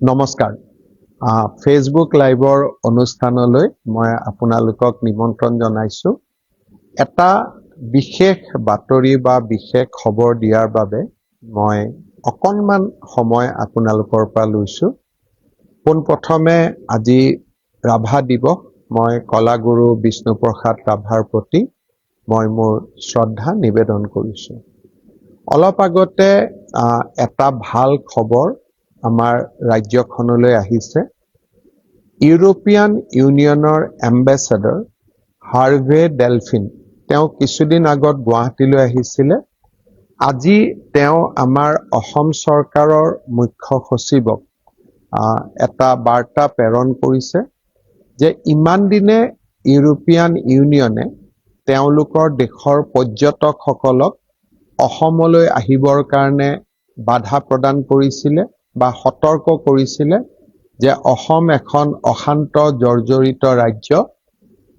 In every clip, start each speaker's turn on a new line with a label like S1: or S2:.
S1: নমস্কাৰ। ফেচবুক লাইভৰ অনুষ্ঠানলৈ মই আপোনালোকক নিমন্ত্ৰণ জনাইছোঁ। এটা বিশেষ বাতৰি বা বিশেষ খবৰ দিয়াৰ বাবে মই অকণমান সময় আপোনালোকৰ পৰা লৈছোঁ। পোনপ্ৰথমে আজি ৰাভা দিৱস। মই কলাগুৰু বিষ্ণুপ্ৰসাদ ৰাভাৰ প্ৰতি মই মোৰ শ্ৰদ্ধা নিবেদন কৰিছোঁ। অলপ আগতে এটা ভাল খবৰ আমাৰ ৰাজ্যখনলৈ আহিছে। ইউৰোপিয়ান ইউনিয়নৰ এম্বেছাডৰ হাৰ্ভে ডেলফিন তেওঁ কিছুদিন আগত গুৱাহাটীলৈ আহিছিলে। আজি তেওঁ আমাৰ অসম চৰকাৰৰ মুখ্য সচিবক এটা বাৰ্তা প্ৰেৰণ কৰিছে যে ইমান দিনে ইউৰোপিয়ান ইউনিয়নে তেওঁলোকৰ দেশৰ পৰ্যটকসকলক অসমলৈ আহিবৰ কাৰণে বাধা প্ৰদান কৰিছিলে বা সতৰ্ক কৰিছিলে যে অসম এখন অশান্ত জৰ্জৰিত ৰাজ্য,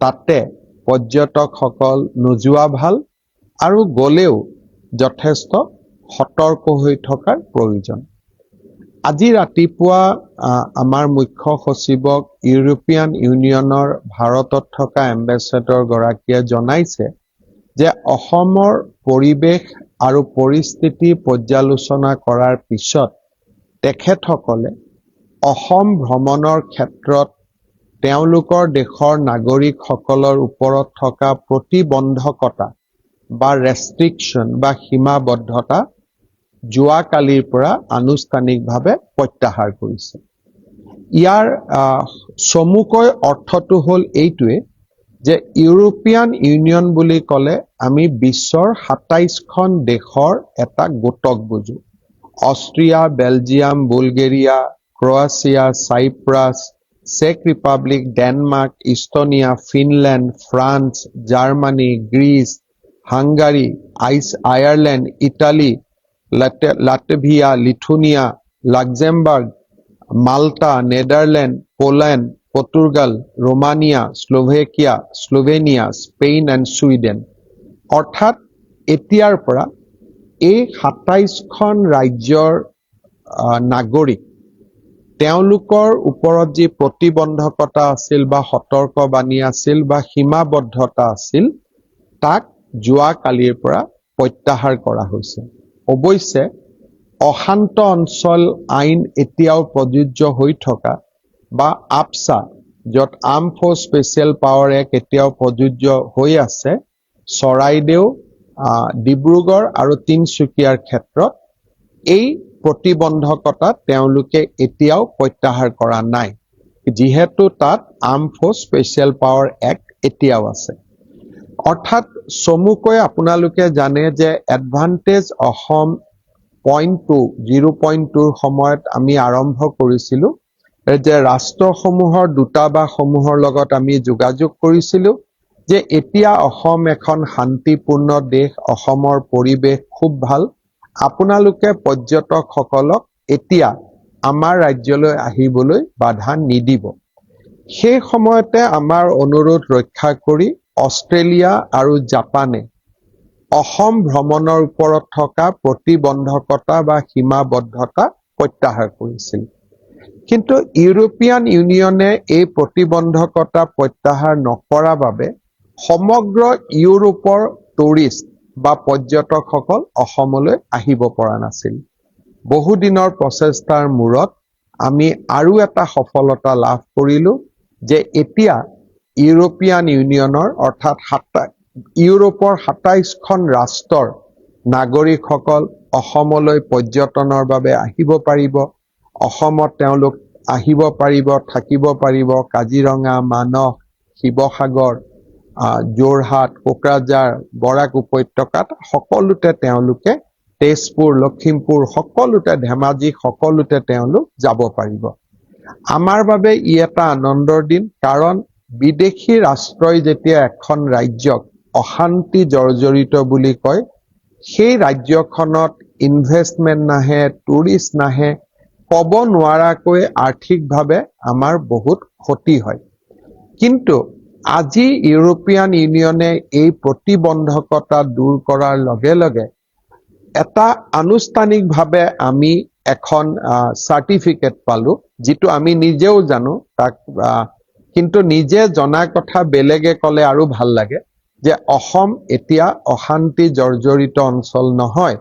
S1: তাতে পৰ্যটকসকল নোযোৱা ভাল আৰু গলেও যথেষ্ট সতৰ্ক হৈ থকাৰ প্ৰয়োজন। আজি ৰাতিপুৱা আমাৰ মুখ্য সচিবক ইউৰোপিয়ান ইউনিয়নৰ ভাৰতত থকা এম্বেছাডৰ গৰাকীয়ে জনাইছে যে অসমৰ পৰিৱেশ আৰু পৰিস্থিতি পৰ্যালোচনা কৰাৰ পিছত তেখেতসকলে অসম ভ্ৰমণৰ ক্ষেত্ৰত তেওঁলোকৰ দেশৰ নাগৰিকসকলৰ ওপৰত থকা প্ৰতিবন্ধকতা বা ৰেষ্ট্ৰিকশ্যন বা সীমাবদ্ধতা যোৱাকালিৰ পৰা আনুষ্ঠানিকভাৱে প্ৰত্যাহাৰ কৰিছে। ইয়াৰ চমুকৈ অৰ্থটো হ'ল এইটোৱে যে ইউৰোপিয়ান ইউনিয়ন বুলি ক'লে আমি বিশ্বৰ ২৭খন দেশৰ এটা গোটক বুজো। Austria, Belgium, Bulgaria, Croatia, Cyprus, চেক Republic, Denmark, Estonia, Finland, France, Germany, Greece, Hungary, Ireland, Italy, Latvia, Lithuania, Luxembourg, Malta, Netherland, Poland, Portugal, Romania, Slovakia, Slovenia, Spain and Sweden. অৰ্থাৎ এতিয়াৰ পৰা এই ২৭খন ৰাজ্যৰ নাগৰিক তেওঁলোকৰ ওপৰত যি প্ৰতিবন্ধকতা আছিল বা সতৰ্কবাণী আছিল বা সীমাবদ্ধতা আছিল তাক যোৱাকালিৰ পৰা প্ৰত্যাহাৰ কৰা হৈছে। অৱশ্যে অশান্ত অঞ্চল আইন এতিয়াও প্ৰযোজ্য হৈ থকা বা আপচা, য'ত arm force special power act এতিয়াও প্ৰযোজ্য হৈ আছে, চৰাইদেউ, ডিব্ৰুগড় আৰু তিনিচুকীয়াৰ ক্ষেত্ৰত এই প্ৰতিবন্ধকতা তেওঁলোকে এতিয়াও প্ৰত্যাহাৰ কৰা নাই, যিহেতু তাত arm force special power act এতিয়াও আছে। অৰ্থাৎ চমুকৈ আপোনালোকে জানে যে এডভান্টেজ অসম .2 0.2ৰ সময়ত আমি আৰম্ভ কৰিছিলোঁ যে ৰাষ্ট্ৰসমূহৰ দূতাবাসসমূহৰ লগত আমি যোগাযোগ কৰিছিলোঁ যে এতিয়া অসম এখন শান্তিপূৰ্ণ দেশ, অসমৰ পৰিৱেশ খুব ভাল, আপোনালোকে পৰ্যটকসকলক এতিয়া আমাৰ ৰাজ্যলৈ আহিবলৈ বাধা নিদিব। সেই সময়তে আমাৰ অনুৰোধ ৰক্ষা কৰি অষ্ট্ৰেলিয়া আৰু জাপানে অসম ভ্ৰমণৰ ওপৰত থকা প্ৰতিবন্ধকতা বা সীমাবদ্ধতা প্ৰত্যাহাৰ কৰিছিল। কিন্তু ইউৰোপিয়ান ইউনিয়নে এই প্ৰতিবন্ধকতা প্ৰত্যাহাৰ নকৰা বাবে সমগ্ৰ ইউৰোপৰ টুৰিষ্ট বা পৰ্যটকসকল অসমলৈ আহিব পৰা নাছিল। বহুদিনৰ প্ৰচেষ্টাৰ মূৰত আমি আৰু এটা সফলতা লাভ কৰিলোঁ যে এতিয়া ইউৰোপিয়ান ইউনিয়নৰ অৰ্থাৎ ইউৰোপৰ ২৭খন ৰাষ্ট্ৰৰ নাগৰিকসকল অসমলৈ পৰ্যটনৰ বাবে আহিব পাৰিব। অসমত তেওঁলোক আহিব পাৰিব, থাকিব পাৰিব। কাজিৰঙা, মানস, শিৱসাগৰ, যোৰহাট, কোকৰাঝাৰ, বৰাক উপত্যকাত সকলোতে তেওঁলোকে, তেজপুৰ, লখিমপুৰ, সকলোতে, ধেমাজি, সকলোতে তেওঁলোক যাব পাৰিব। আমাৰ বাবে ই এটা আনন্দৰ দিন, কাৰণ বিদেশী ৰাষ্ট্ৰই যেতিয়া এখন ৰাজ্যক অশান্তি জৰ্জৰিত বুলি কয়, সেই ৰাজ্যখনত ইনভেষ্টমেণ্ট নাহে, টুৰিষ্ট নাহে, ক'ব নোৱাৰাকৈ আৰ্থিকভাৱে আমাৰ বহুত ক্ষতি হয়। কিন্তু আজি ইউৰোপিয়ান ইউনিয়নে এই প্ৰতিবন্ধকতা দূৰ কৰাৰ লগে লগে এটা আনুষ্ঠানিকভাৱে আমি এখন সাৰ্টিফিকেট পালো, যিটো আমি নিজেও জানো, তাক কিন্তু নিজে জনা কথা বেলেগে ক'লে আৰু ভাল লাগে, যে অসম এতিয়া অশান্তি জৰ্জৰিত অঞ্চল নহয়,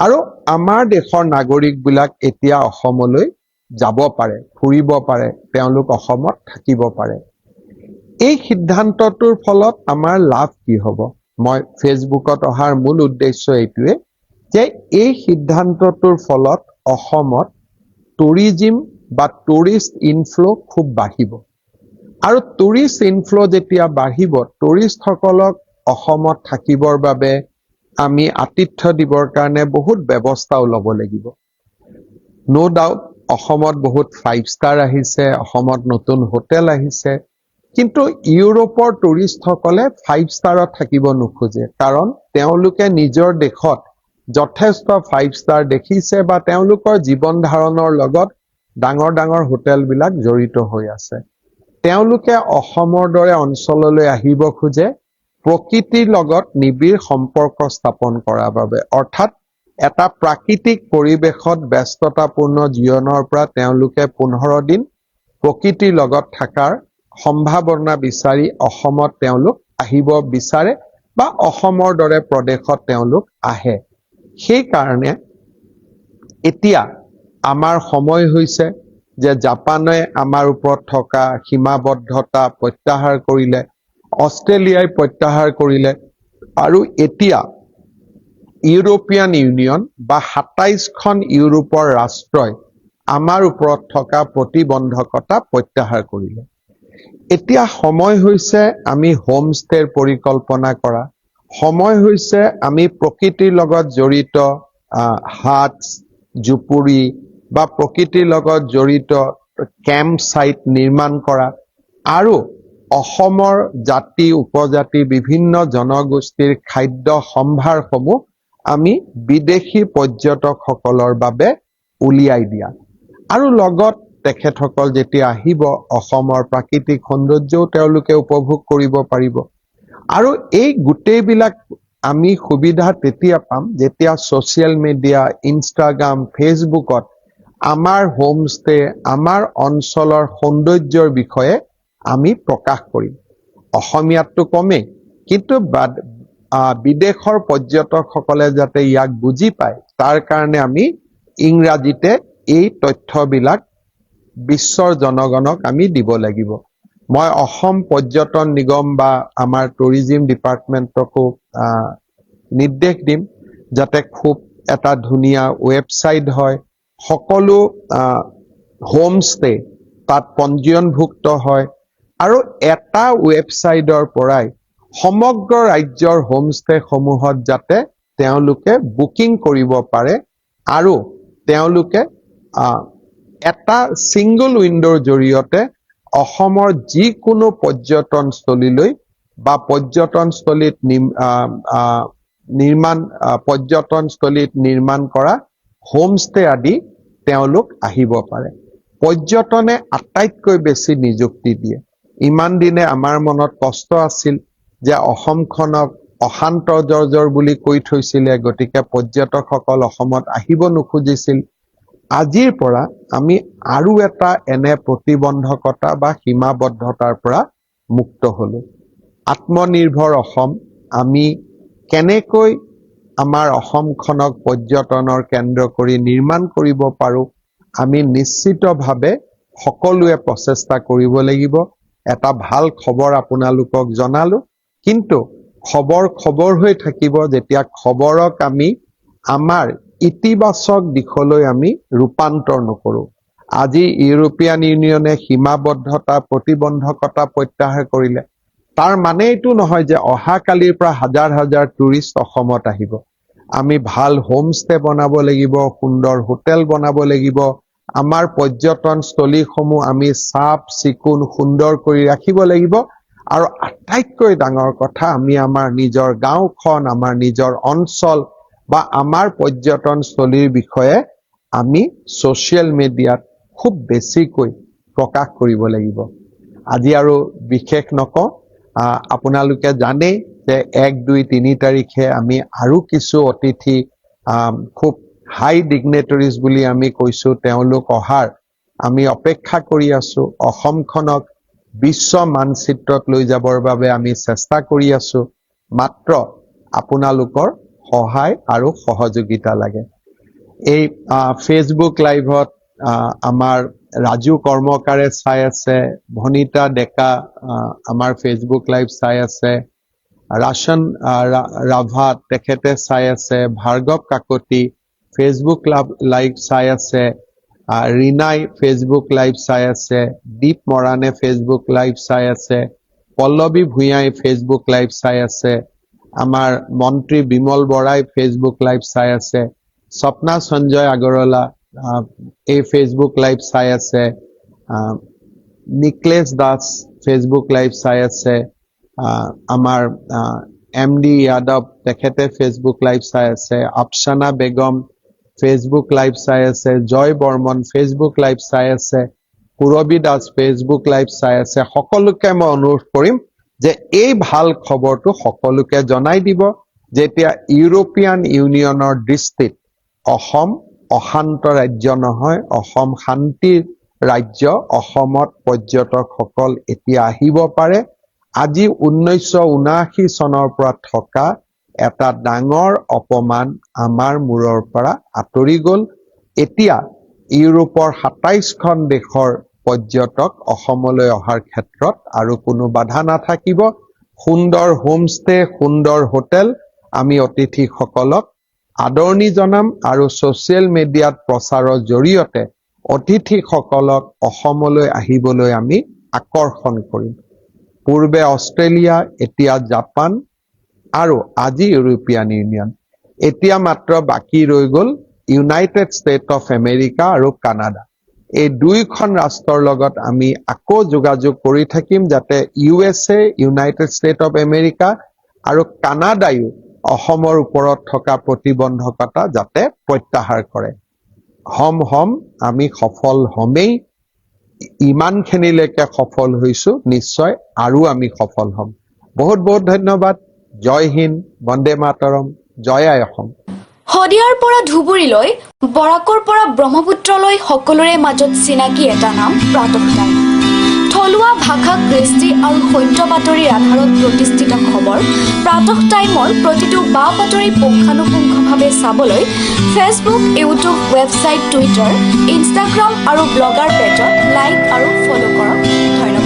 S1: আৰু আমাৰ দেশৰ নাগৰিকবিলাক এতিয়া অসমলৈ যাব পাৰে, ফুৰিব পাৰে, তেওঁলোক অসমত থাকিব পাৰে। এই সিদ্ধান্তটোৰ ফলত আমাৰ লাভ কি হ'ব? মই ফেচবুকত অহাৰ মূল উদ্দেশ্য এইটোৱে যে এই সিদ্ধান্তটোৰ ফলত অসমত টুৰিজিম বা টুৰিষ্ট ইনফ্লো খুব বাঢ়িব, আৰু টুৰিষ্ট ইনফ্লো যেতিয়া বাঢ়িব, টুৰিষ্টসকলক অসমত থাকিবৰ বাবে আমি আতিথ্য দিবৰ কাৰণে বহুত ব্যৱস্থাও ল'ব লাগিব। নো ডাউট অসমত বহুত 5 ষ্টাৰ আহিছে, অসমত নতুন হোটেল আহিছে, কিন্তু ইউৰোপৰ টুৰিষ্টসকলে 5 ষ্টাৰত থাকিব নোখোজে, কাৰণ তেওঁলোকে নিজৰ দেশত যথেষ্ট 5 ষ্টাৰ দেখিছে বা তেওঁলোকৰ জীৱন ধাৰণৰ লগত ডাঙৰ ডাঙৰ হোটেলবিলাক জড়িত হৈ আছে। তেওঁলোকে অসমৰ দৰে অঞ্চললৈ আহিব খোজে প্ৰকৃতিৰ লগত নিবিড় সম্পৰ্ক স্থাপন কৰাৰ বাবে, অৰ্থাৎ এটা প্ৰাকৃতিক পৰিৱেশত ব্যস্ততাপূৰ্ণ জীৱনৰ পৰা তেওঁলোকে 15 দিন প্ৰকৃতিৰ লগত থকাৰ সম্ভাৱনা বিচাৰি অসমত তেওঁলোক আহিব বিচাৰে বা অসমৰ দৰে প্ৰদেশত তেওঁলোক আহে। সেইকাৰণে এতিয়া আমাৰ সময় হৈছে যে জাপানে আমাৰ ওপৰত থকা সীমাবদ্ধতা প্ৰত্যাহাৰ কৰিলে, অষ্ট্ৰেলিয়াই প্ৰত্যাহাৰ কৰিলে, আৰু এতিয়া ইউৰোপিয়ান ইউনিয়ন বা 27খন ইউৰোপৰ ৰাষ্ট্ৰই আমাৰ ওপৰত থকা প্ৰতিবন্ধকতা প্ৰত্যাহাৰ কৰিলে। এতিয়া সময় হৈছে আমি হোম ষ্টেৰ পৰিকল্পনা কৰা, সময় হৈছে আমি প্ৰকৃতিৰ লগত জড়িত হাট, জুপুৰি বা প্ৰকৃতিৰ লগত জড়িত কেম্প সাইট নিৰ্মাণ কৰা, আৰু অসমৰ জাতি উপজাতি বিভিন্ন জনগোষ্ঠীৰ খাদ্য সম্ভাৰসমূহ আমি বিদেশী পৰ্যটকসকলৰ বাবে উলিয়াই দিয়া, আৰু লগত তেখেতসকল যেতিয়া আহিব অসমৰ প্ৰাকৃতিক সৌন্দৰ্যও তেওঁলোকে উপভোগ কৰিব পাৰিব। আৰু এই গোটেইবিলাক আমি সুবিধা তেতিয়া পাম যেতিয়া ছ'চিয়েল মিডিয়া, ইনষ্টাগ্ৰাম, ফেচবুকত আমাৰ হোম ষ্টে, আমাৰ অঞ্চলৰ সৌন্দৰ্যৰ বিষয়ে আমি প্ৰকাশ কৰিম। অসমীয়াতটো কমেই, কিন্তু বিদেশৰ পৰ্যটকসকলে যাতে ইয়াক বুজি পায় তাৰ কাৰণে আমি ইংৰাজীতে এই তথ্যবিলাক বিশ্বৰ জনগণক আমি দিব লাগিব। মই অসম পৰ্যটন নিগম বা আমাৰ টুৰিজিম ডিপাৰ্টমেণ্টকো নিৰ্দেশ দিম যাতে খুব এটা ধুনীয়া ৱেবছাইট হয়, সকলো হোম ষ্টে তাত পঞ্জীয়নভুক্ত হয়, আৰু এটা ৱেবছাইটৰ পৰাই সমগ্ৰ ৰাজ্যৰ হোম ষ্টেসমূহত যাতে তেওঁলোকে বুকিং কৰিব পাৰে, আৰু তেওঁলোকে এটা ছিংগল উইণ্ডৰ জৰিয়তে অসমৰ যিকোনো পৰ্যটনস্থলীলৈ বা পৰ্যটনস্থলীত নিৰ্মাণ কৰা হোম ষ্টে আদি তেওঁলোক আহিব পাৰে। পৰ্যটনে আটাইতকৈ বেছি নিযুক্তি দিয়ে। ইমান দিনে আমাৰ মনত কষ্ট আছিল যে অসমখনক অশান্ত জৰ্জৰ বুলি কৈ থৈছিলে, গতিকে পৰ্যটকসকল অসমত আহিব নোখুজিছিল। আজিৰ পৰা আমি আৰু এটা এনে প্ৰতিবন্ধকতা বা সীমাবদ্ধতাৰ পৰা মুক্ত হলো। আত্মনিৰ্ভৰ অসম আমি কেনেকৈ আমাৰ অসমখনক পৰ্যটনৰ কেন্দ্ৰ কৰি নিৰ্মাণ কৰিব পাৰো, আমি নিশ্চিতভাৱে সকলোৱে প্ৰচেষ্টা কৰিব লাগিব। এটা ভাল খবৰ আপোনালোকক জনালো, কিন্তু খবৰ হৈ থাকিব যেতিয়া খবৰক আমি আমাৰ ইতিবাচক দিশলৈ আমি ৰূপান্তৰ নকৰো। আজি ইউৰোপিয়ান ইউনিয়নে সীমাবদ্ধতা প্ৰতিবন্ধকতা প্ৰত্যাহাৰ কৰিলে, তাৰ মানে এইটো নহয় যে অহাকালিৰ পৰা হাজাৰ হাজাৰ টুৰিষ্ট অসমত আহিব। আমি ভাল হোম ষ্টে বনাব লাগিব, সুন্দৰ হোটেল বনাব লাগিব, আমাৰ পৰ্যটনস্থলীসমূহ আমি চাফ চিকুণ সুন্দৰ কৰি ৰাখিব লাগিব, আৰু আটাইতকৈ ডাঙৰ কথা আমি আমাৰ নিজৰ গাঁওখন, আমাৰ নিজৰ অঞ্চল বা আমাৰ পৰ্যটনস্থলীৰ বিষয়ে আমি ছ'চিয়েল মিডিয়াত খুব বেছিকৈ প্ৰকাশ কৰিব লাগিব। আজি আৰু বিশেষ নকওঁ, আপোনালোকে জানেই যে 1, 2, 3 তাৰিখে আমি আৰু কিছু অতিথি খুব হাই ডিগনেটৰিজ বুলি আমি কৈছো তেওঁলোক অহাৰ আমি অপেক্ষা কৰি আছো অসমখনক বিশ্ব মানচিত্ৰত লৈ যাবৰ বাবে আমি চেষ্টা কৰি আছো মাত্ৰ আপোনালোকৰ সহায় আৰু সহযোগিতা লাগে এই ফেসবুক লাইভত আমাৰ ৰাজু কৰ্মকাৰে চাই আছে ভনিতা ডেকা আমাৰ ফেসবুক লাইভ চাই আছে ৰাশন ৰাভা তেখেতে চাই আছে ভাৰ্গৱ কাকতি ফেসবুক লাইভ চাই আছে ৰিনাই ফেসবুক লাইভ চাই আছে দীপ মৰাণে ফেসবুক লাইভ চাই আছে পল্লৱী ভূঞাই ফেসবুক লাইভ চাই আছে আমাৰ মন্ত্ৰী বিমল বৰাই ফেসবুক লাইভ চাই আছে স্বপ্না সঞ্জয় আগৰৱালা এই ফেসবুক লাইভ চাই আছে নিকলেশ দাস ফেসবুক লাইভ চাই আছে আমাৰ এমডি যাদৱ তেখেতে ফেসবুক লাইভ চাই আছে আফসানা বেগম ফেসবুক লাইভ চাই আছে জয় বৰ্মন ফেসবুক লাইভ চাই আছে পুৰবী দাস ফেসবুক লাইভ চাই আছে সকলোকে মই অনুৰোধ কৰিম যে এই ভাল খবৰটো সকলোকে জনাই দিব যেতিয়া ইউৰোপিয়ান ইউনিয়নৰ দৃষ্টিত অসম অশান্ত ৰাজ্য নহয় অসম শান্তিৰ ৰাজ্য অসমত পৰ্যটকসকল এতিয়া আহিব পাৰে আজি 1979 চনৰ পৰা থকা এটা ডাঙৰ অপমান আমাৰ মূৰৰ পৰা আঁতৰি গ'ল এতিয়া ইউৰোপৰ 27খন দেশৰ পৰ্যটক অসমলৈ অহাৰ ক্ষেত্ৰত আৰু কোনো বাধা নাথাকিব সুন্দৰ হোমষ্টে সুন্দৰ হোটেল আমি অতিথিসকলক আদৰণি জনাম আৰু সোশ্যাল মিডিয়াত প্ৰচাৰৰ জৰিয়তে অতিথিসকলক অসমলৈ আহিবলৈ আমি আকৰ্ষণ কৰিম পূৰ্বে অষ্ট্ৰেলিয়া এতিয়া জাপান আৰু আজি ইউৰোপিয়ান ইউনিয়ন এতিয়া মাত্ৰ বাকি ৰৈ গ'ল ইউনাইটেড ষ্টেট অফ আমেৰিকা আৰু কানাডা এই দুইখন ৰাষ্ট্ৰৰ লগত আমি আকৌ যোগাযোগ কৰি থাকিম যাতে USA United state of America আৰু কানাডায়ো অসমৰ ওপৰত থকা প্ৰতিবন্ধকতা যাতে প্ৰত্যাহাৰ কৰে হম আমি সফল হমেই ইমানখিনিলৈকে সফল হৈছো নিশ্চয় আৰু আমি সফল হম বহুত বহুত ধন্যবাদ জয় হিন্দ বন্দে মাতৰম জয় আই অসম
S2: হদিয়াৰ পৰা ধুবুৰীলৈ বৰাকৰ পৰা ব্ৰহ্মপুত্ৰলৈ সকলোৰে মাজত চিনাকি এটা নাম প্ৰাতঃ টাইম থলুৱা ভাষা কৃষ্টি আৰু সত্য বাতৰিৰ আধাৰত প্ৰতিষ্ঠিত খবৰ প্ৰাতঃ টাইমৰ প্ৰতিটো বা বাতৰি পুংখানুপুংখভাৱে চাবলৈ Facebook YouTube website Twitter Instagram আৰু ব্লগাৰ পেজত লাইক আৰু ফলো কৰক ধন্যবাদ